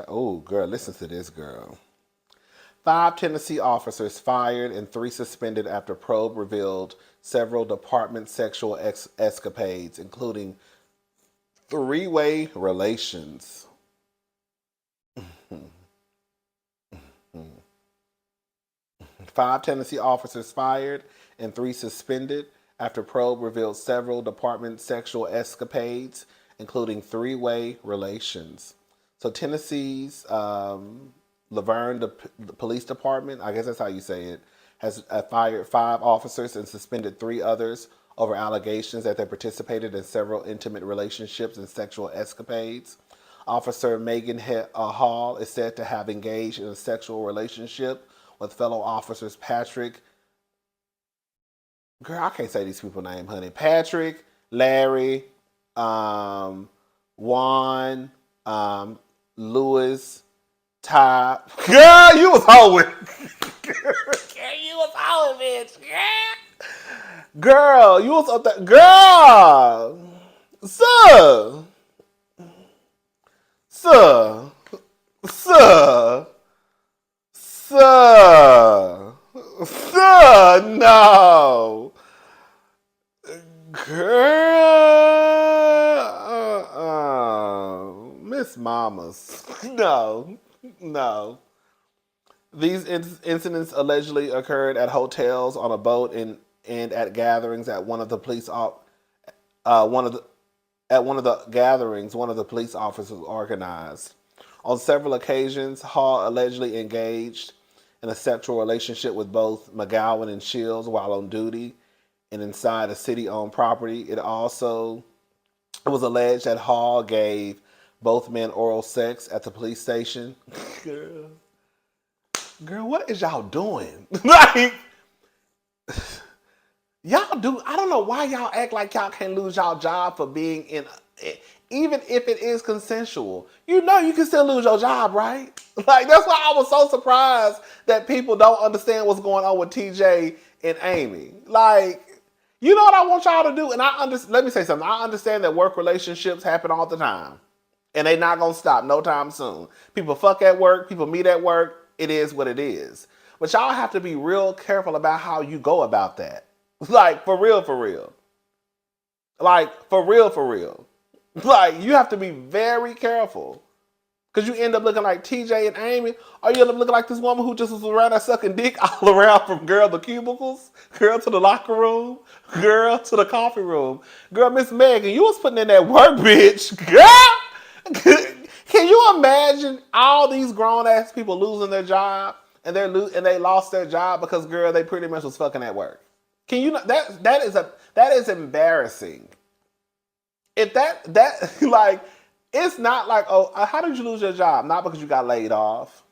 Oh, girl, listen to this, girl. 5 Tennessee officers fired and 3 suspended after probe revealed several department sexual escapades, including three-way relations. 5 Tennessee officers fired and 3 suspended after probe revealed several department sexual escapades, including three-way relations. So Tennessee's Laverne, the police department, I guess that's how you say it, has fired 5 officers and suspended 3 others over allegations that they participated in several intimate relationships and sexual escapades. Officer Maegan Hall is said to have engaged in a sexual relationship with fellow officers Patrick. Girl, I can't say these people's name, honey. Patrick, Larry, Juan, Lewis, Ty. Girl, you was hoeing. Girl, you was hoeing, bitch. Girl, you was up there. Girl, sir, sir, sir, sir, sir, no. Girl, Miss Mamas. No, no. These incidents allegedly occurred at hotels, on a boat, and at gatherings at one of the police one of the at one of the gatherings one of the police officers organized. On several occasions, Hall allegedly engaged in a sexual relationship with both McGowan and Shields while on duty and inside a city-owned property. It was alleged that Hall gave both men oral sex at the police station. Girl, what is y'all doing? Like, y'all do. I don't know why y'all act like y'all can't lose y'all job for being in, even if it is consensual. You know you can still lose your job, right? Like, that's why I was so surprised that people don't understand what's going on with TJ and Amy. Like, you know what I want y'all to do? And let me say something. I understand that work relationships happen all the time. And they not going to stop no time soon. People fuck at work. People meet at work. It is what it is. But y'all have to be real careful about how you go about that. Like, for real, for real. Like, for real, for real. Like, you have to be very careful. Because you end up looking like TJ and Amy, or you end up looking like this woman who just was around there sucking dick all around, from girl to cubicles, girl to the locker room, girl to the coffee room. Girl, Miss Maegan, you was putting in that work, bitch. Girl! Can you imagine all these grown-ass people losing their job, and they lost their job because, girl, they pretty much was fucking at work? Can you, that is embarrassing. If that like, it's not like, oh, how did you lose your job? Not because you got laid off,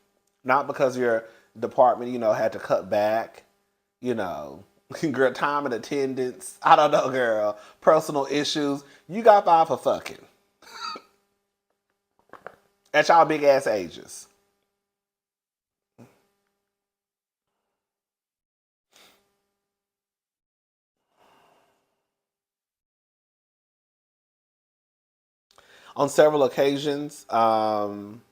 not because your department, had to cut back, girl, time and attendance. I don't know, girl, personal issues. You got fired for fucking at y'all big ass ages. On several occasions, Hall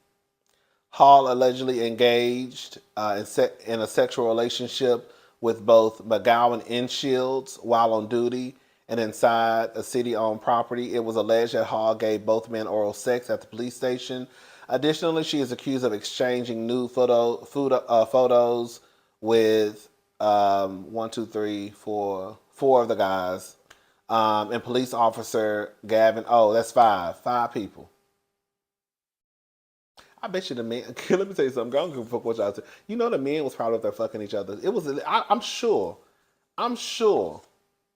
allegedly engaged in a sexual relationship with both McGowan and Shields while on duty and inside a city-owned property. It was alleged that Hall gave both men oral sex at the police station. Additionally, she is accused of exchanging nude photos with one, two, three, four of the guys, and police officer Gavin. Oh, that's five people. I bet you the men. Let me tell you something. I don't give a fuck what y'all say. You know the men was probably up there fucking each other. It was. I'm sure. I'm sure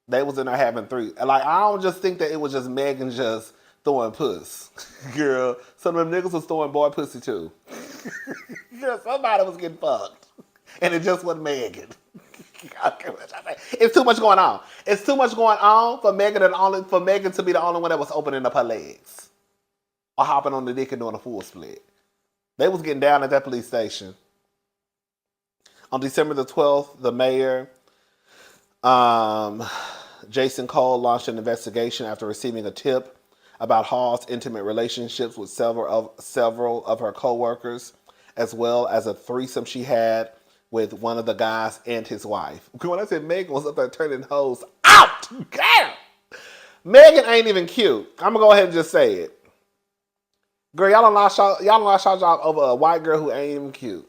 they was in there having three. Like, I don't just think that it was just Megan just throwing puss. Girl, some of them niggas was throwing boy pussy too. Girl, somebody was getting fucked, and it just wasn't Megan. It's too much going on. It's too much going on for Megan to be the only one that was opening up her legs or hopping on the dick and doing a full split. They was getting down at that police station. On December the 12th, the mayor, Jason Cole, launched an investigation after receiving a tip about Hall's intimate relationships with several of her coworkers, as well as a threesome she had with one of the guys and his wife. When I said Maegan was up there turning hoes out, damn! Maegan ain't even cute. I'm gonna go ahead and just say it. Girl, y'all don't lost y'all job over a white girl who ain't even cute.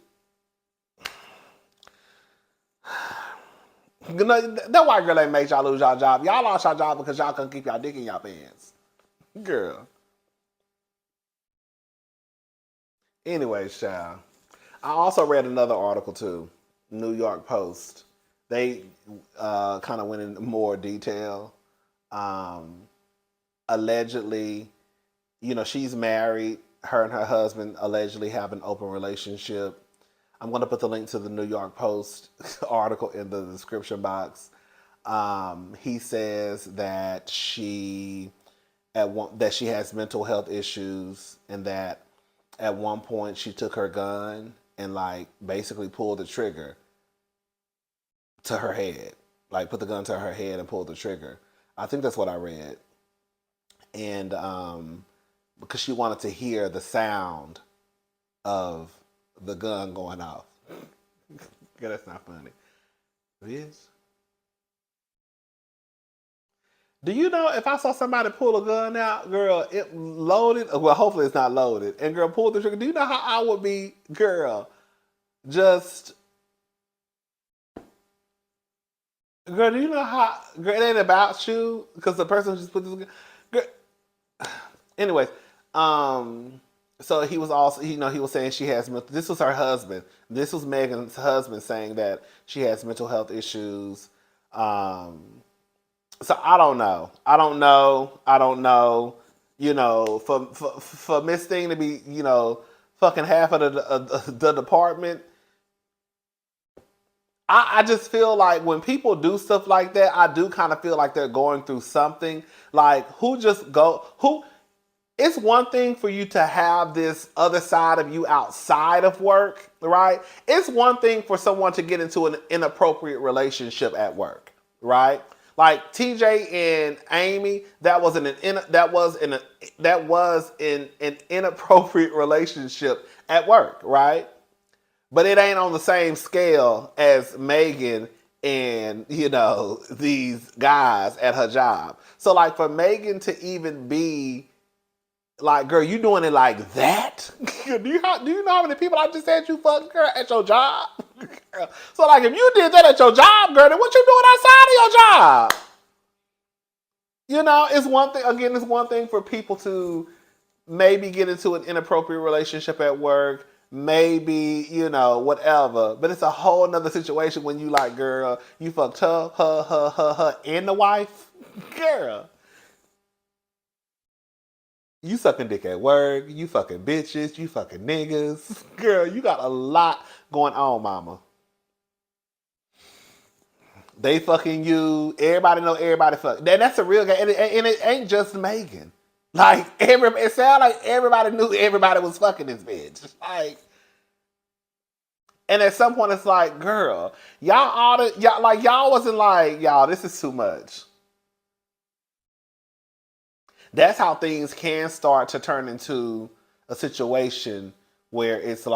That white girl ain't made y'all lose y'all job. Y'all lost y'all job because y'all couldn't keep y'all dick in y'all pants. Girl. Anyways, child. I also read another article too. New York Post. They kind of went into more detail. Allegedly, she's married. Her and her husband allegedly have an open relationship. I'm going to put the link to the New York Post article in the description box. He says that she has mental health issues, and that at one point she took her gun and basically pulled the trigger to her head, put the gun to her head and pulled the trigger. I think that's what I read, and because she wanted to hear the sound of the gun going off. Yeah, that's not funny. It is. Do you know if I saw somebody pull a gun out, girl, it loaded? Well, hopefully it's not loaded. And girl, pull the trigger. Do you know how I would be, girl? Just, girl, do you know how? Girl, it ain't about you because the person just put this gun. Girl. Anyways, so he was also, he was saying she has, this was her husband. This was Maegan's husband saying that she has mental health issues. So I don't know. For Miss Thing to be, fucking half of the department, I just feel like when people do stuff like that, I do kind of feel like they're going through something. It's one thing for you to have this other side of you outside of work, right? It's one thing for someone to get into an inappropriate relationship at work, right? Like TJ and Amy, that was in an inappropriate relationship at work, right? But it ain't on the same scale as Maegan and these guys at her job. So for Maegan to even be girl, you doing it like that? do you know how many people I just said you fucked, girl, at your job? So if you did that at your job, girl, then what you doing outside of your job? It's one thing. Again, it's one thing for people to maybe get into an inappropriate relationship at work, maybe whatever. But it's a whole nother situation when you girl, you fucked her, and the wife, girl. You sucking dick at work, you fucking bitches, you fucking niggas. Girl, you got a lot going on, mama. They fucking you. Everybody know everybody fuck. That's a real guy. And it ain't just Maegan. It sounded like everybody knew everybody was fucking this bitch. And at some point it's girl, y'all wasn't y'all, this is too much. That's how things can start to turn into a situation where it's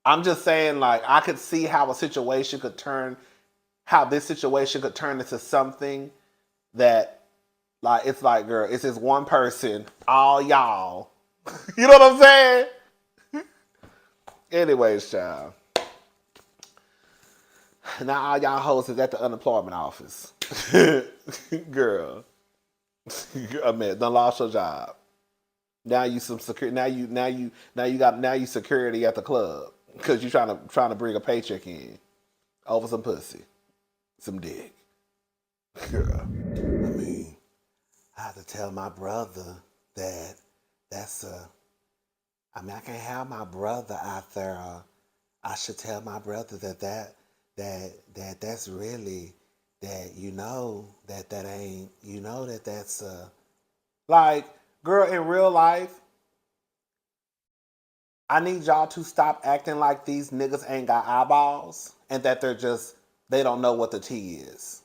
I'm just saying I could see how this situation could turn into something that it's girl, it's this one person, all y'all. You know what I'm saying? Anyways, child. Now all y'all hoes is at the unemployment office. Girl. I mean, done lost your job. Now you some security. Now you security at the club because you trying to bring a paycheck in over some pussy, some dick. Girl, I mean, I have to tell my brother that that's a. I mean, I can't have my brother out there. I should tell my brother that's really. That that ain't that's girl, in real life, I need y'all to stop acting like these niggas ain't got eyeballs and that they don't know what the tea is.